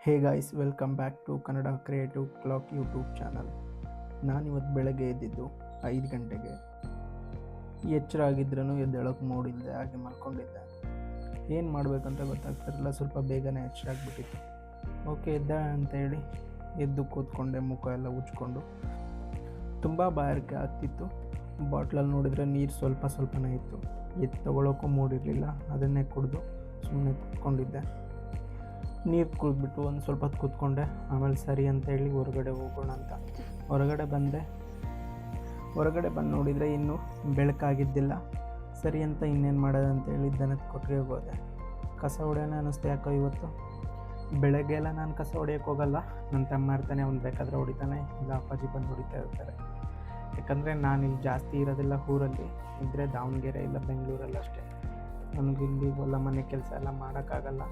Hey guys, welcome back to Kannada creative clock YouTube channel. ನಾನಿವತ್ತು ಬೆಳಗ್ಗೆ ಎದ್ದಿದ್ದು 5 ಗಂಟೆಗೆ. ಎಚ್ಚರ ಆಗಿದ್ರೂ ಎದ್ದೇಳೋಕೆ ಮೂಡಿಲ್ಲದೆ ಹಾಗೆ ಮಲ್ಕೊಂಡಿದ್ದೆ. ಏನು ಮಾಡಬೇಕಂತ ಗೊತ್ತಾಗ್ತಿರಲಿಲ್ಲ. ಸ್ವಲ್ಪ ಬೇಗನೆ ಎಚ್ಚರ ಆಗಿಬಿಟ್ಟಿತ್ತು. ಓಕೆ ಎದ್ದ ಅಂತೇಳಿ ಎದ್ದು ಕೂತ್ಕೊಂಡೆ, ಮುಖ ಎಲ್ಲ ಉಜ್ಕೊಂಡು. ತುಂಬ ಬಾಯಾರಿಕೆ ಆಗ್ತಿತ್ತು. ಬಾಟ್ಲಲ್ಲಿ ನೋಡಿದರೆ ನೀರು ಸ್ವಲ್ಪನೇ ಇತ್ತು. ಎದ್ದು ತೊಗೊಳೋಕ್ಕೂ ಮೂಡಿರಲಿಲ್ಲ. ಅದನ್ನೇ ಕುಡಿದು ಸುಮ್ಮನೆ ಕೂತ್ಕೊಂಡಿದ್ದೆ. ನೀರು ಕುಡಿದ್ಬಿಟ್ಟು ಒಂದು ಸ್ವಲ್ಪ ಹೊತ್ತು ಕೂತ್ಕೊಂಡೆ. ಆಮೇಲೆ ಸರಿ ಅಂತೇಳಿ ಹೊರಗಡೆ ಹೋಗೋಣ ಅಂತ ಹೊರಗಡೆ ಬಂದು ನೋಡಿದರೆ ಇನ್ನೂ ಬೆಳಕಾಗಿದ್ದಿಲ್ಲ. ಸರಿ ಅಂತ ಇನ್ನೇನು ಮಾಡೋದು ಅಂತೇಳಿ ದನದ ಕೊಟ್ಟಿಗೆಗೆ ಹೋದೆ. ಕಸ ಹೊಡೆಯೋಣ ಅನ್ನಿಸ್ತು ಯಾಕೋ ಇವತ್ತು. ಬೆಳಗ್ಗೆ ಎಲ್ಲ ನಾನು ಕಸ ಹೊಡೆಯೋಕ್ಕೆ ಹೋಗಲ್ಲ. ನನ್ನ ತಮ್ಮ ಇರ್ತಾನೆ, ಅವ್ನು ಬೇಕಾದರೆ ಹೊಡಿತಾನೆ, ಇಲ್ಲ ಅಪ್ಪಾಜಿ ಬಂದು ಹೊಡಿತಾ ಇರ್ತಾರೆ. ಯಾಕಂದರೆ ನಾನಿಲ್ಲಿ ಜಾಸ್ತಿ ಇರೋದಿಲ್ಲ ಊರಲ್ಲಿ. ಇದ್ದರೆ ದಾವಣಗೆರೆ ಇಲ್ಲ ಬೆಂಗಳೂರಲ್ಲಿ ಅಷ್ಟೇ. ನನಗಿಲ್ಲಿ ಹೊಲ ಮನೆ ಕೆಲಸ ಎಲ್ಲ ಮಾಡೋಕ್ಕಾಗಲ್ಲ.